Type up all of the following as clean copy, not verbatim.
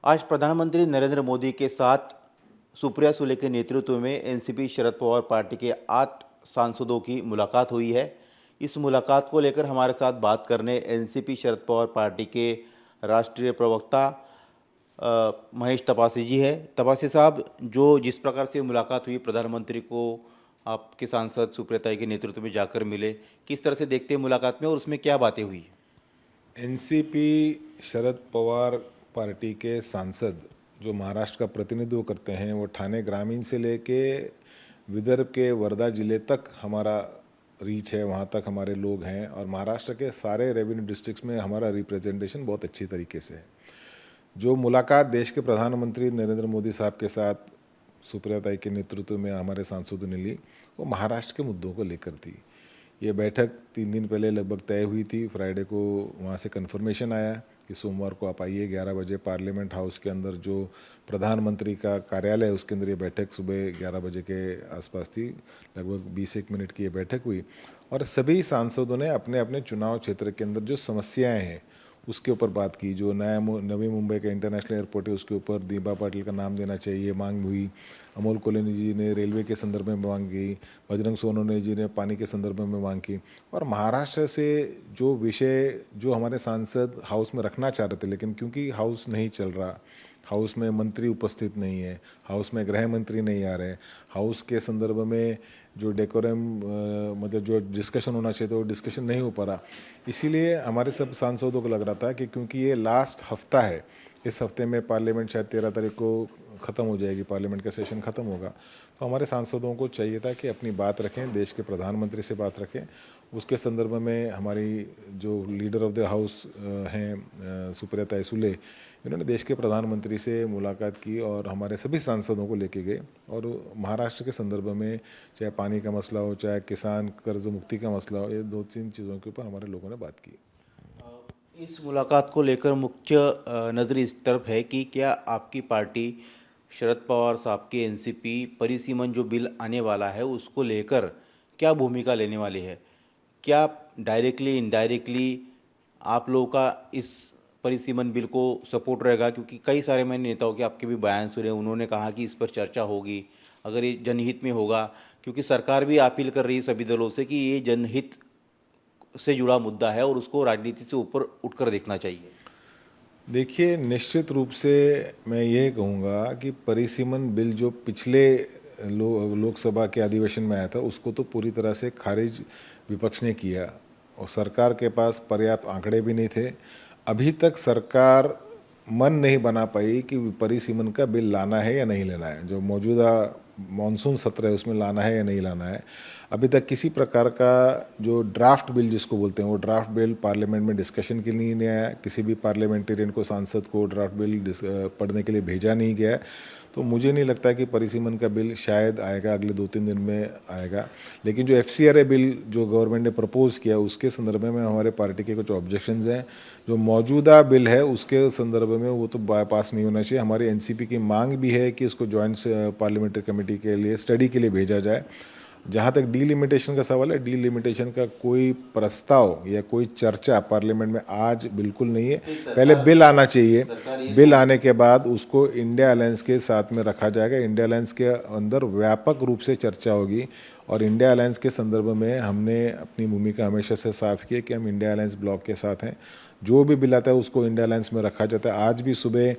आज प्रधानमंत्री नरेंद्र मोदी के साथ सुप्रिया सुले के नेतृत्व में एनसीपी शरद पवार पार्टी के 8 सांसदों की मुलाकात हुई है। इस मुलाकात को लेकर हमारे साथ बात करने एनसीपी शरद पवार पार्टी के राष्ट्रीय प्रवक्ता महेश तपासी जी है। तपासी साहब, जो जिस प्रकार से मुलाकात हुई, प्रधानमंत्री को आपके सांसद सुप्रिया के नेतृत्व में जाकर मिले, किस तरह से देखते हैं मुलाकात में और उसमें क्या बातें हुई? एनसीपी शरद पवार पार्टी के सांसद जो महाराष्ट्र का प्रतिनिधित्व करते हैं, वो ठाणे ग्रामीण से लेके विदर्भ के वर्धा जिले तक हमारा रीच है, वहाँ तक हमारे लोग हैं और महाराष्ट्र के सारे रेवेन्यू डिस्ट्रिक्ट्स में हमारा रिप्रेजेंटेशन बहुत अच्छी तरीके से है। जो मुलाकात देश के प्रधानमंत्री नरेंद्र मोदी साहब के साथ सुप्रिया के नेतृत्व में हमारे सांसदों ने ली, वो महाराष्ट्र के मुद्दों को लेकर थी। ये बैठक 3 दिन पहले लगभग तय हुई थी। फ्राइडे को वहाँ से कन्फर्मेशन आया कि सोमवार को आप आइए 11 बजे पार्लियामेंट हाउस के अंदर, जो प्रधानमंत्री का कार्यालय है उसके अंदर ये बैठक सुबह 11 बजे के आसपास थी। लगभग 20-1 मिनट की ये बैठक हुई और सभी सांसदों ने अपने अपने चुनाव क्षेत्र के अंदर जो समस्याएं हैं उसके ऊपर बात की। जो नवी मुंबई का इंटरनेशनल एयरपोर्ट है उसके ऊपर दीपा पाटिल का नाम देना चाहिए, मांग हुई। अमोल कोल्ले जी ने रेलवे के संदर्भ में मांग की, बजरंग सोनवणे जी ने पानी के संदर्भ में मांग की। और महाराष्ट्र से जो विषय जो हमारे सांसद हाउस में रखना चाह रहे थे, लेकिन क्योंकि हाउस नहीं चल रहा, हाउस में मंत्री उपस्थित नहीं है, हाउस में गृह मंत्री नहीं आ रहे, हाउस के संदर्भ में जो डेकोरम मतलब जो डिस्कशन होना चाहिए था वो डिस्कशन नहीं हो पा रहा। इसीलिए हमारे सब सांसदों को लग रहा था कि क्योंकि ये लास्ट हफ्ता है, इस हफ्ते में पार्लियामेंट शायद 13 तारीख को ख़त्म हो जाएगी, पार्लियामेंट का सेशन ख़त्म होगा, तो हमारे सांसदों को चाहिए था कि अपनी बात रखें, देश के प्रधानमंत्री से बात रखें। उसके संदर्भ में हमारी जो लीडर ऑफ द हाउस हैं सुप्रिया सुले, इन्होंने देश के प्रधानमंत्री से मुलाकात की और हमारे सभी सांसदों को लेके गए और महाराष्ट्र के संदर्भ में चाहे पानी का मसला हो, चाहे किसान कर्ज मुक्ति का मसला हो, ये 2-3 चीज़ों के ऊपर हमारे लोगों ने बात की। इस मुलाकात को लेकर मुख्य नज़र इस तरफ है कि क्या आपकी पार्टी शरद पवार साहब के एनसीपी परिसीमन जो बिल आने वाला है उसको लेकर क्या भूमिका लेने वाली है? क्या डायरेक्टली इनडायरेक्टली आप लोगों का इस परिसीमन बिल को सपोर्ट रहेगा? क्योंकि कई सारे मैंने नेताओं के आपके भी बयान सुने, उन्होंने कहा कि इस पर चर्चा होगी अगर ये जनहित में होगा, क्योंकि सरकार भी अपील कर रही है सभी दलों से कि ये जनहित से जुड़ा मुद्दा है और उसको राजनीति से ऊपर उठकर देखना चाहिए। देखिए, निश्चित रूप से मैं ये कहूँगा कि परिसीमन बिल जो पिछले लोकसभा के अधिवेशन में आया था उसको तो पूरी तरह से खारिज विपक्ष ने किया और सरकार के पास पर्याप्त आंकड़े भी नहीं थे। अभी तक सरकार मन नहीं बना पाई कि परिसीमन का बिल लाना है या नहीं लाना है, जो मौजूदा मॉनसून सत्र है उसमें लाना है या नहीं लाना है। अभी तक किसी प्रकार का जो ड्राफ्ट बिल जिसको बोलते हैं वो ड्राफ्ट बिल पार्लियामेंट में डिस्कशन के लिए नहीं आया। किसी भी पार्लियामेंटेरियन को, सांसद को ड्राफ्ट बिल पढ़ने के लिए भेजा नहीं गया। तो मुझे नहीं लगता कि परिसीमन का बिल शायद आएगा, अगले 2-3 दिन में आएगा। लेकिन जो FCRA बिल जो गवर्नमेंट ने प्रपोज किया उसके संदर्भ में हमारे पार्टी के कुछ ऑब्जेक्शंस हैं। जो मौजूदा बिल है उसके संदर्भ में वो तो बाईपास नहीं होना चाहिए। हमारी एनसीपी की मांग भी है कि उसको जॉइंट पार्लियामेंट्री कमेटी के लिए स्टडी के लिए भेजा जाए। जहाँ तक डीलिमिटेशन का सवाल है, डीलिमिटेशन का कोई प्रस्ताव या कोई चर्चा पार्लियामेंट में आज बिल्कुल नहीं है। पहले बिल आना चाहिए, बिल आने के बाद उसको इंडिया अलायंस के साथ में रखा जाएगा। इंडिया अलायंस के अंदर व्यापक रूप से चर्चा होगी और इंडिया अलायंस के संदर्भ में हमने अपनी भूमिका हमेशा से साफ की है कि हम इंडिया अलायंस ब्लॉक के साथ हैं। जो भी बिल आता है उसको इंडिया अलायंस में रखा जाता है। आज भी सुबह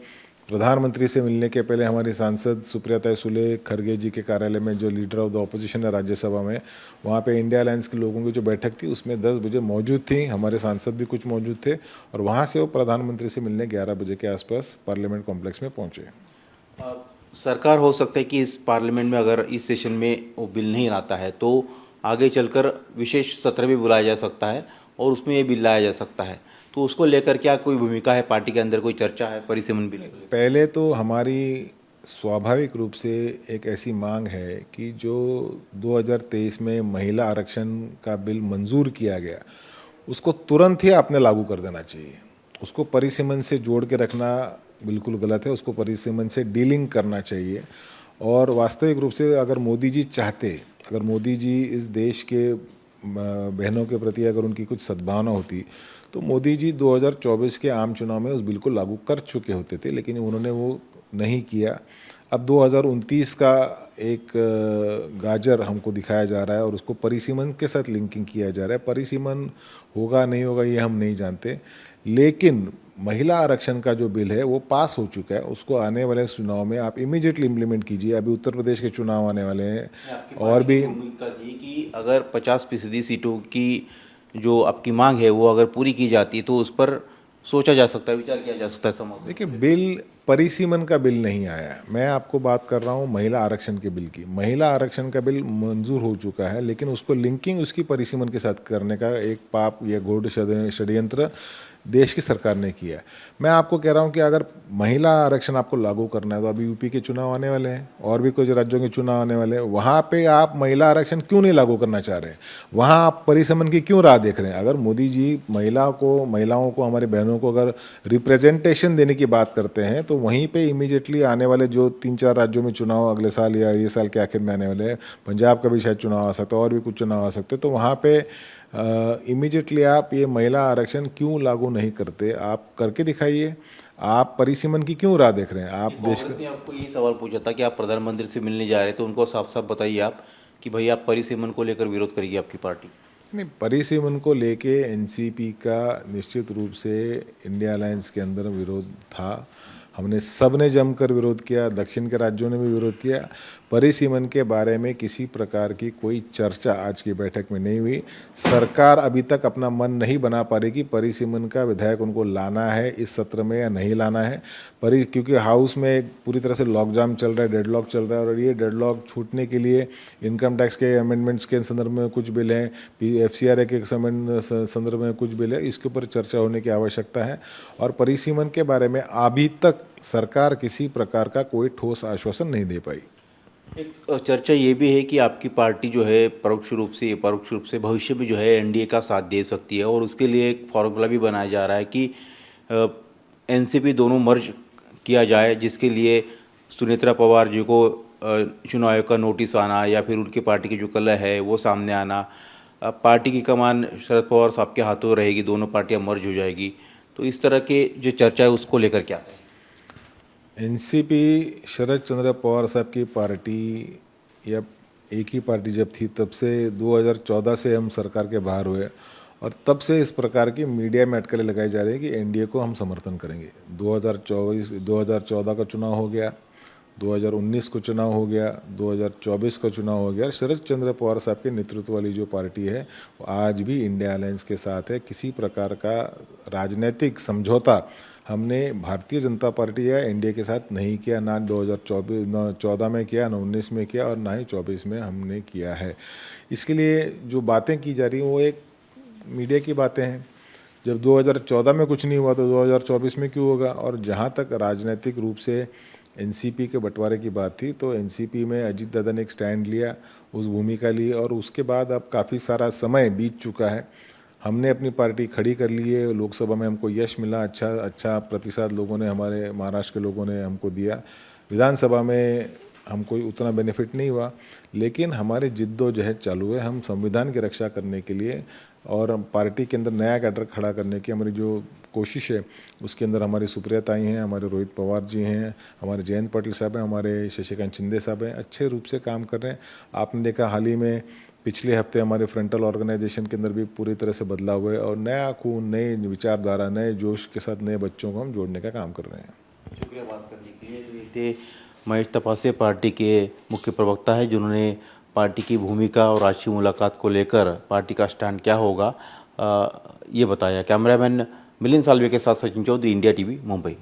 प्रधानमंत्री से मिलने के पहले हमारी सांसद सुप्रिया सुले खरगे जी के कार्यालय में, जो लीडर ऑफ द ऑपोजिशन है राज्यसभा में, वहाँ पे इंडिया अलायंस के लोगों की जो बैठक थी उसमें 10 बजे मौजूद थी। हमारे सांसद भी कुछ मौजूद थे और वहाँ से वो प्रधानमंत्री से मिलने 11 बजे के आसपास पार्लियामेंट कॉम्प्लेक्स में पहुँचे। सरकार हो सकता है कि इस पार्लियामेंट में अगर इस सेशन में वो बिल नहीं लाता है तो आगे चलकर विशेष सत्र भी बुलाया जा सकता है और उसमें ये बिल लाया जा सकता है। तो उसको लेकर क्या कोई भूमिका है, पार्टी के अंदर कोई चर्चा है परिसीमन बिल? पहले तो हमारी स्वाभाविक रूप से एक ऐसी मांग है कि जो 2023 में महिला आरक्षण का बिल मंजूर किया गया उसको तुरंत ही आपने लागू कर देना चाहिए। उसको परिसीमन से जोड़ के रखना बिल्कुल गलत है, उसको परिसीमन से डीलिंग करना चाहिए। और वास्तविक रूप से अगर मोदी जी चाहते, अगर मोदी जी इस देश के बहनों के प्रति अगर उनकी कुछ सद्भावना होती तो मोदी जी 2024 के आम चुनाव में उस बिल को लागू कर चुके होते थे, लेकिन उन्होंने वो नहीं किया। अब 2029 का एक गाजर हमको दिखाया जा रहा है और उसको परिसीमन के साथ लिंकिंग किया जा रहा है। परिसीमन होगा नहीं होगा ये हम नहीं जानते, लेकिन महिला आरक्षण का जो बिल है वो पास हो चुका है। उसको आने वाले चुनाव में आप इमीडिएटली इम्प्लीमेंट कीजिए। अभी उत्तर प्रदेश के चुनाव आने वाले हैं और भी भूमिका थी कि अगर 50% सीटों की जो आपकी मांग है वो अगर पूरी की जाती है तो उस पर सोचा जा सकता है, विचार किया जा सकता है समाज। देखिए, बिल परिसीमन का बिल नहीं आया है। मैं आपको बात कर रहा हूँ महिला आरक्षण के बिल की। महिला आरक्षण का बिल मंजूर हो चुका है, लेकिन उसको लिंकिंग उसकी परिसीमन के साथ करने का एक पाप या गूढ़ षड्यंत्र देश की सरकार ने किया है। मैं आपको कह रहा हूँ कि अगर महिला आरक्षण आपको लागू करना है तो अभी यूपी के चुनाव आने वाले हैं और भी कुछ राज्यों के चुनाव आने वाले हैं। वहाँ पे आप महिला आरक्षण क्यों नहीं लागू करना चाह रहे हैं? वहाँ आप परिसीमन की क्यों राह देख रहे हैं? अगर मोदी जी महिलाओं को हमारी बहनों को अगर रिप्रेजेंटेशन देने की बात करते हैं तो वहीं पे इमीडिएटली आने वाले जो 3-4 राज्यों में चुनाव अगले साल या ये साल के आखिर में आने वाले हैं, पंजाब का भी शायद चुनाव आ सकता है और भी कुछ चुनाव आ सकते हैं, तो वहाँ पे इमीडिएटली आप ये महिला आरक्षण क्यों लागू नहीं करते? आप करके दिखाइए। आप परिसीमन की क्यों राह देख रहे हैं? आप देश कांग्रेस ने आपको ये सवाल पूछा था कि आप प्रधानमंत्री से मिलने जा रहे थे, तो उनको साफ साफ बताइए आप कि भाई आप परिसीमन को लेकर विरोध करेगी आपकी पार्टी। नहीं, परिसीमन को लेके एनसीपी का निश्चित रूप से इंडिया अलायंस के अंदर विरोध था। हमने सबने जमकर विरोध किया, दक्षिण के राज्यों ने भी विरोध किया। परिसीमन के बारे में किसी प्रकार की कोई चर्चा आज की बैठक में नहीं हुई। सरकार अभी तक अपना मन नहीं बना पा रही कि परिसीमन का विधेयक उनको लाना है इस सत्र में या नहीं लाना है। क्योंकि हाउस में पूरी तरह से लॉकजाम चल रहा है, डेडलॉक चल रहा है, और ये डेडलॉक छूटने के लिए इनकम टैक्स के अमेंडमेंट्स के संदर्भ में कुछ बिल हैं, FCRA के संदर्भ में कुछ बिल है, इसके ऊपर चर्चा होने की आवश्यकता है। और परिसीमन के बारे में अभी तक सरकार किसी प्रकार का कोई ठोस आश्वासन नहीं दे पाई। एक चर्चा ये भी है कि आपकी पार्टी जो है परोक्ष रूप से भविष्य में जो है एनडीए का साथ दे सकती है, और उसके लिए एक फॉर्मूला भी बनाया जा रहा है कि एनसीपी दोनों मर्ज किया जाए, जिसके लिए सुनेत्रा पवार जी को चुनाव आयोग का नोटिस आना या फिर उनकी पार्टी की जो कलह है वो सामने आना। पार्टी की कमान शरद पवार साहब के हाथों रहेगी, दोनों पार्टियां मर्ज हो जाएगी। तो इस तरह के जो चर्चा है उसको लेकर क्या है? एनसीपी शरद चंद्र पवार साहब की पार्टी, या एक ही पार्टी जब थी तब से 2014 से हम सरकार के बाहर हुए, और तब से इस प्रकार की मीडिया में अटकलें लगाई जा रही है कि एनडीए को हम समर्थन करेंगे। 2014 का चुनाव हो गया, 2019 को चुनाव हो गया, 2024 का चुनाव हो गया। शरद चंद्र पवार साहब के नेतृत्व वाली जो पार्टी है वो आज भी इंडिया अलायंस के साथ है। किसी प्रकार का राजनीतिक समझौता हमने भारतीय जनता पार्टी या एनडीए के साथ नहीं किया, ना 2014 में किया, ना 19 में किया, और ना ही 24 में हमने किया है। इसके लिए जो बातें की जा रही हैं वो एक मीडिया की बातें हैं। जब 2014 में कुछ नहीं हुआ तो 2024 में क्यों होगा? और जहाँ तक राजनीतिक रूप से एनसीपी के बंटवारे की बात थी, तो एनसीपी में अजीत दादा ने एक स्टैंड लिया, उस भूमिका ली, और उसके बाद अब काफ़ी सारा समय बीत चुका है। हमने अपनी पार्टी खड़ी कर ली है, लोकसभा में हमको यश मिला, अच्छा प्रतिसाद लोगों ने, हमारे महाराष्ट्र के लोगों ने हमको दिया। विधानसभा में हमको उतना बेनिफिट नहीं हुआ, लेकिन हमारे जिद्दोजहद चालू है। हम संविधान की रक्षा करने के लिए और पार्टी के अंदर नया कैडर खड़ा करने की हमारी जो कोशिश है, उसके अंदर हमारी सुप्रिया ताई हैं, हमारे रोहित पवार जी हैं, हमारे जयंत पाटिल साहब हैं, हमारे शशिकांत शिंदे साहब हैं, अच्छे रूप से काम कर रहे हैं। आपने देखा हाल ही में पिछले हफ्ते हमारे फ्रंटल ऑर्गेनाइजेशन के अंदर भी पूरी तरह से बदलाव हुआ है, और नया खून, नई विचारधारा, नए जोश के साथ नए बच्चों को हम जोड़ने का काम कर रहे हैं। शुक्रिया बात करने के लिए। ये थे महेश तपासे, पार्टी के मुख्य प्रवक्ता है, जिन्होंने पार्टी की भूमिका और आज की मुलाकात को लेकर पार्टी का स्टैंड क्या होगा ये बताया। कैमरामैन मिलिंद सालवे के साथ सचिन चौधरी, इंडिया टीवी, मुंबई।